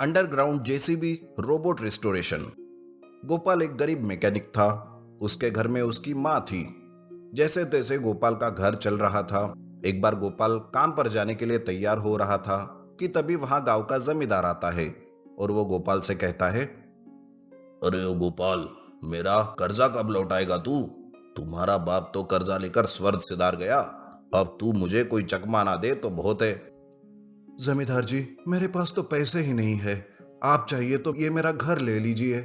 Underground JCB robot restoration. Gopal एक गरीब mechanic था। उसके घर में उसकी माँ थी। जैसे तैसे गोपाल का घर चल रहा था। एक बार गोपाल काम पर जाने के लिए तैयार हो रहा था कि तभी वहां गांव का जमींदार आता है और वो गोपाल से कहता है, अरे ओ गोपाल, मेरा कर्जा कब लौटाएगा तू? तुम्हारा बाप तो कर्जा लेकर स्वर्ग सिधार गया। अब तू मुझे कोई चकमा ना दे तो बहुत है। जमींदार जी, मेरे पास तो पैसे ही नहीं है। आप चाहिए तो ये मेरा घर ले लीजिए।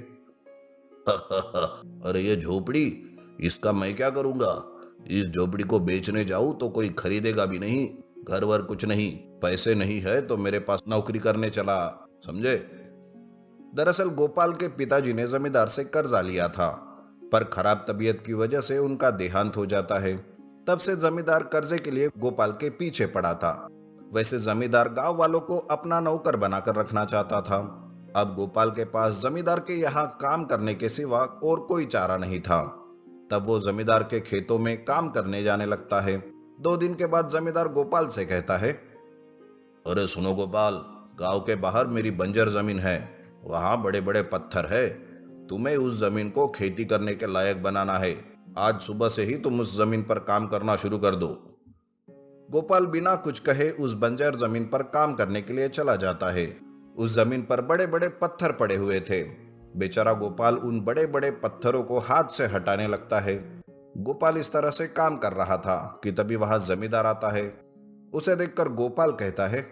अरे ये झोपड़ी, इसका मैं क्या करूंगा? इस झोपड़ी को बेचने जाऊं तो कोई खरीदेगा भी नहीं। घर वर कुछ नहीं, पैसे नहीं है तो मेरे पास नौकरी करने चला, समझे? दरअसल गोपाल के पिताजी ने जमींदार से कर्जा लिया था, पर खराब तबीयत की वजह से उनका देहांत हो जाता है। तब से जमींदार कर्जे के लिए गोपाल के पीछे पड़ा था। वैसे जमींदार गांव वालों को अपना नौकर बनाकर रखना चाहता था। अब गोपाल के पास जमींदार के यहाँ काम करने के सिवा और कोई चारा नहीं था। तब वो जमींदार के खेतों में काम करने जाने लगता है। 2 दिन के बाद जमींदार गोपाल से कहता है, अरे सुनो गोपाल, गांव के बाहर मेरी बंजर जमीन है। वहां बड़े बड़े पत्थर है। तुम्हें उस जमीन को खेती करने के लायक बनाना है। आज सुबह से ही तुम उस जमीन पर काम करना शुरू कर दो। गोपाल बिना कुछ कहे उस बंजर जमीन पर काम करने के लिए चला जाता है। उस जमीन पर बड़े बड़े पत्थर पड़े हुए थे। बेचारा गोपाल उन बड़े बड़े पत्थरों को हाथ से हटाने लगता है। गोपाल इस तरह से काम कर रहा था कि तभी वहां जमींदार आता है। उसे देखकर गोपाल कहता है,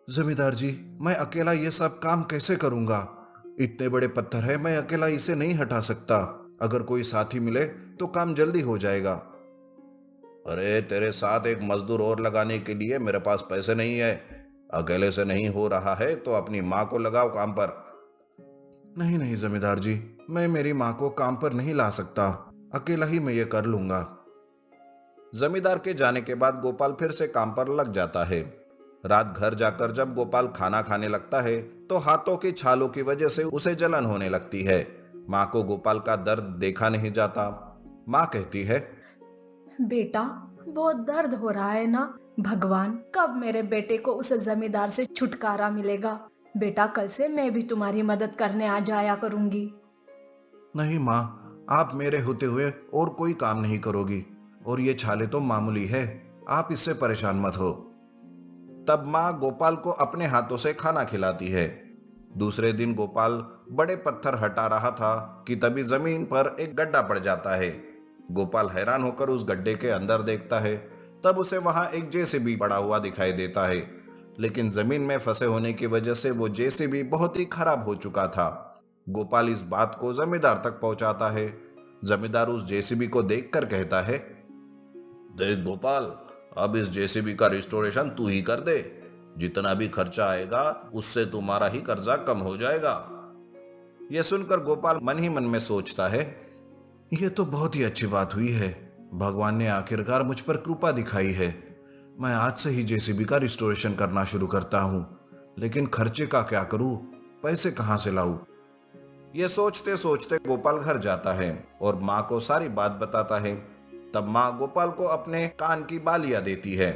जमींदार जी, मैं अकेला ये सब काम कैसे करूंगा? इतने बड़े पत्थर है, मैं अकेला इसे नहीं हटा सकता। अगर कोई साथी मिले तो काम जल्दी हो जाएगा। अरे तेरे साथ एक मजदूर और लगाने के लिए मेरे पास पैसे नहीं है। अकेले से नहीं हो रहा है तो अपनी माँ को लगाओ काम पर। नहीं नहीं जमींदार जी, मैं मेरी माँ को काम पर नहीं ला सकता। अकेला ही मैं ये कर लूंगा। जमींदार के जाने के बाद गोपाल फिर से काम पर लग जाता है। रात घर जाकर जब गोपाल खाना खाने लगता है तो हाथों की छालों की वजह से उसे जलन होने लगती है। माँ को गोपाल का दर्द देखा नहीं जाता। माँ कहती है, बेटा, बहुत दर्द हो रहा है ना। भगवान, कब मेरे बेटे को उस जमींदार से छुटकारा मिलेगा। बेटा, कल से मैं भी तुम्हारी मदद करने आ जाया करूंगी। नहीं माँ, आप मेरे होते हुए और कोई काम नहीं करोगी। और ये छाले तो मामूली है, आप इससे परेशान मत हो। तब माँ गोपाल को अपने हाथों से खाना खिलाती है। दूसरे दिन गोपाल बड़े पत्थर हटा रहा था कि तभी जमीन पर एक गड्ढा पड़ जाता है। गोपाल हैरान होकर उस गड्ढे के अंदर देखता है। तब उसे वहां एक जेसीबी पड़ा हुआ दिखाई देता है, लेकिन जमीन में फंसे होने की वजह से वो जेसीबी बहुत ही खराब हो चुका था। गोपाल इस बात को जमींदार तक पहुंचाता है। जमींदार उस जेसीबी को देखकर कहता है, देख गोपाल, अब इस जेसीबी का रिस्टोरेशन तू ही कर दे। जितना भी खर्चा आएगा उससे तुम्हारा ही कर्जा कम हो जाएगा। यह सुनकर गोपाल मन ही मन में सोचता है, यह तो बहुत ही अच्छी बात हुई है। भगवान ने आखिरकार मुझ पर कृपा दिखाई है। मैं आज से ही जेसीबी का रिस्टोरेशन करना शुरू करता हूँ। लेकिन खर्चे का क्या करूँ? पैसे कहाँ से लाऊं? यह सोचते सोचते गोपाल घर जाता है और माँ को सारी बात बताता है। तब माँ गोपाल को अपने कान की बालियां देती है।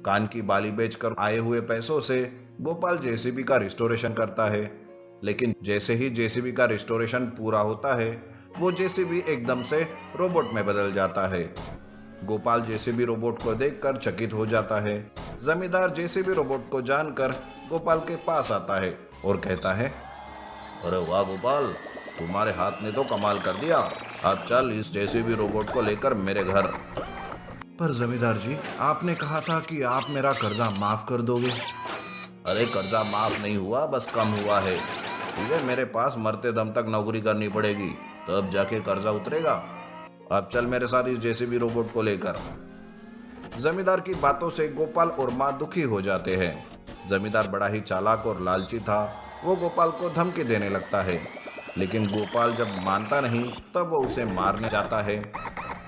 कान की बाली बेचकर आए हुए पैसों से गोपाल जेसीबी का रिस्टोरेशन करता है। लेकिन जैसे ही जेसीबी का रिस्टोरेशन पूरा होता है, वो जेसीबी एकदम से रोबोट में बदल जाता है। गोपाल जेसीबी रोबोट को देखकर चकित हो जाता है। जमींदार जेसीबी रोबोट को जानकर गोपाल के पास आता है और कहता है, अरे वाह गोपाल, तुम्हारे हाथ ने तो कमाल कर दिया। अब चल इस जेसीबी रोबोट को लेकर मेरे घर। पर जमींदार जी, आपने कहा था कि आप मेरा कर्जा माफ कर दोगे। अरे कर्जा माफ नहीं हुआ, बस कम हुआ है। तुझे मेरे पास मरते दम तक नौकरी करनी पड़ेगी, तब जाके कर्जा उतरेगा। अब चल मेरे साथ इस जेसीबी रोबोट को लेकर। जमींदार की बातों से गोपाल और माँ दुखी हो जाते हैं। जमींदार बड़ा ही चालाक और लालची था। वो गोपाल को धमकी देने लगता है, लेकिन गोपाल जब मानता नहीं तब वो उसे मारने जाता है।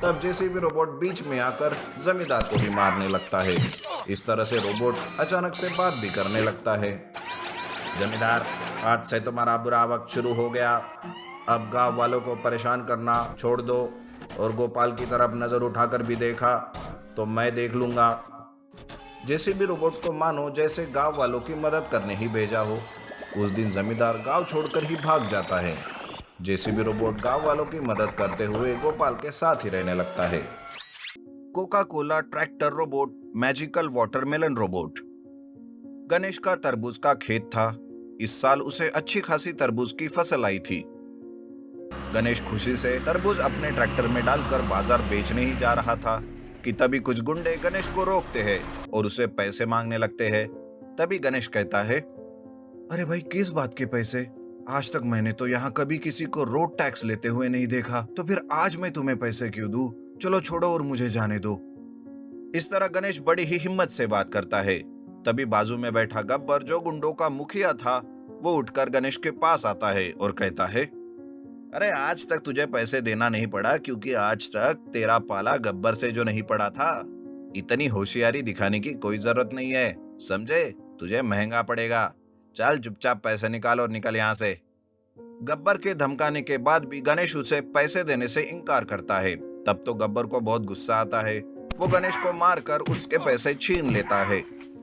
तब जेसीबी रोबोट बीच में आकर जमींदार को भी मारने लगता है। इस तरह से रोबोट अचानक से बात भी करने लगता है। जमींदार, आज से तुम्हारा बुरा वक्त शुरू हो गया। अब गांव वालों को परेशान करना छोड़ दो और गोपाल की तरफ नजर उठाकर भी देखा तो मैं देख लूंगा। जेसीबी रोबोट को मानो जैसे गांव वालों की मदद करने ही भेजा हो। उस दिन जमींदार गांव छोड़कर ही भाग जाता है। जेसीबी रोबोट गांव वालों की मदद करते हुए गोपाल के साथ ही रहने लगता है। Coca Cola tractor robot, magical watermelon robot. Ganesh का तरबूज का खेत था। इस साल उसे अच्छी खासी तरबूज की फसल आई थी। गणेश खुशी से तरबूज अपने ट्रैक्टर में डालकर बाजार बेचने ही जा रहा था कि तभी कुछ गुंडे गणेश को रोकते हैं और उसे पैसे मांगने लगते हैं। तभी गणेश कहता है, अरे भाई, किस बात के पैसे? आज तक मैंने तो यहाँ कभी किसी को रोड टैक्स लेते हुए नहीं देखा, तो फिर आज मैं तुम्हें पैसे क्यों दूं? चलो छोड़ो और मुझे जाने दो। इस तरह गणेश बड़ी ही हिम्मत से बात करता है। तभी बाजू में बैठा गब्बर, जो गुंडों का मुखिया था, वो उठकर गणेश के पास आता है और कहता है, अरे आज तक तुझे पैसे देना नहीं पड़ा क्योंकि आज तक तेरा पाला गब्बर से जो नहीं पड़ा था। इतनी होशियारी दिखाने की कोई जरूरत नहीं है, समझे? तुझे महंगा पड़ेगा। चल चुपचाप पैसे निकाल और निकल यहाँ से। गब्बर के धमकाने के बाद भी गणेश उसे पैसे देने से इनकार करता है। तब तो गब्बर को बहुत गुस्सा आता है। वो गणेश को मारकर उसके पैसे छीन लेता है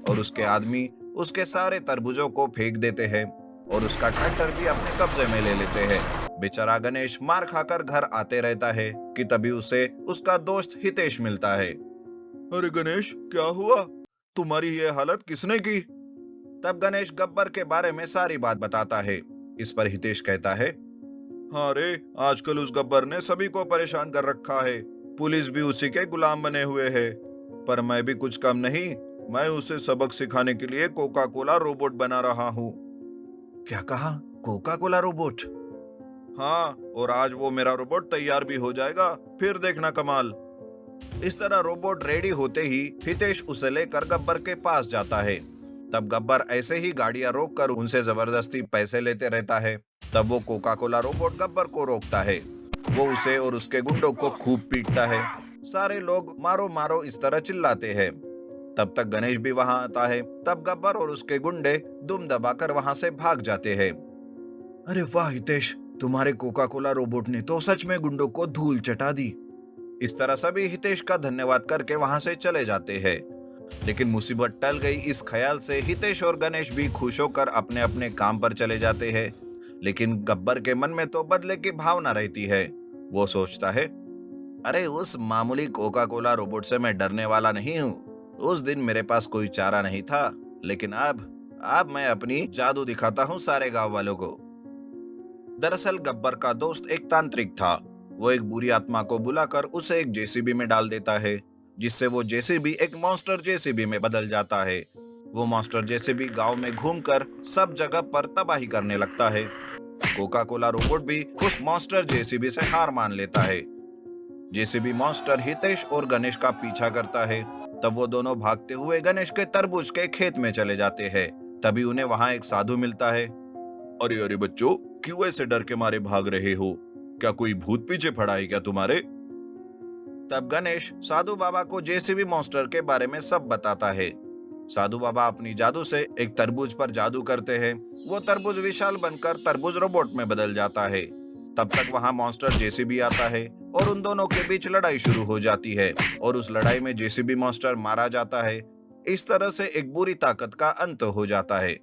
और उसके आदमी उसके सारे तरबूजों को फेंक देते हैं और उसका ट्रैक्टर भी अपने कब्जे में ले लेते हैं। बेचारा गणेश मार खाकर घर आते रहता है कि तभी उसे उसका दोस्त हितेश मिलता है। अरे गणेश, क्या हुआ? तुम्हारी ये हालत किसने की? तब गणेश गब्बर के बारे में सारी बात बताता है। इस पर हितेश कहता है, हाँ रे, आजकल उस गब्बर ने सभी को परेशान कर रखा है। पुलिस भी उसी के गुलाम बने हुए है। पर मैं भी कुछ कम नहीं, मैं उसे सबक सिखाने के लिए कोका कोला रोबोट बना रहा हूँ। क्या कहा? Coca Cola robot? हाँ, और आज वो मेरा रोबोट तैयार भी हो जाएगा, फिर देखना कमाल। इस तरह रोबोट रेडी होते ही हितेश उसे लेकर गब्बर के पास जाता है। तब गब्बर ऐसे ही गाड़ियां रोककर उनसे जबरदस्ती पैसे लेते रहता है। तब वो कोका कोला रोबोट गब्बर को रोकता है। वो उसे और उसके गुंडों को खूब पीटता है। सारे लोग मारो मारो इस तरह चिल्लाते हैं। तब तक गणेश भी वहां आता है। तब गब्बर और उसके गुंडे दुम दबाकर वहां से भाग जाते हैं। अरे वाह हितेश, तुम्हारे कोका कोला रोबोट ने तो सच में गुंडों को धूल चटा दी। इस तरह सभी हितेश का धन्यवाद करके वहां से चले जाते हैं। लेकिन मुसीबत टल गई इस ख्याल से हितेश और गणेश भी खुश होकर अपने अपने काम पर चले जाते हैं। लेकिन गब्बर के मन में तो बदले की भावना रहती है। वो सोचता है, अरे उस मामूली कोका कोला रोबोट से मैं डरने वाला नहीं हूँ। उस दिन मेरे पास कोई चारा नहीं था, लेकिन अब मैं अपनी जादू दिखाता हूँ सारे गांव वालों को। दरअसल गब्बर का दोस्त एक तांत्रिक था। वो एक बुरी आत्मा को बुलाकर उसे एक जेसीबी में डाल देता है, जिससे वो जेसीबी एक मॉन्स्टर जेसीबी में बदल जाता है। वो मॉन्स्टर जेसीबी गांव में घूमकर सब जगह पर तबाही करने लगता है। कोका कोला रोबोट भी उस मॉन्स्टर जेसीबी से हार मान लेता है। जेसीबी मॉन्स्टर हितेश और गणेश का पीछा करता है। तब वो दोनों भागते हुए गणेश के तरबूज के खेत में चले जाते हैं। तभी उन्हें वहां एक साधु मिलता है। अरे अरे बच्चों, क्यों ऐसे डर के मारे भाग रहे हो? क्या कोई भूत पीछे पड़ा है क्या तुम्हारे? तब गणेश साधु बाबा को जेसीबी मॉन्स्टर के बारे में सब बताता है। साधु बाबा अपनी जादू से एक तरबूज पर जादू करते हैं। वो तरबूज विशाल बनकर तरबूज रोबोट में बदल जाता है। तब तक वहां मॉन्स्टर जेसीबी आता है और उन दोनों के बीच लड़ाई शुरू हो जाती है और उस लड़ाई में जेसीबी मॉन्स्टर मारा जाता है। इस तरह से एक बुरी ताकत का अंत हो जाता है।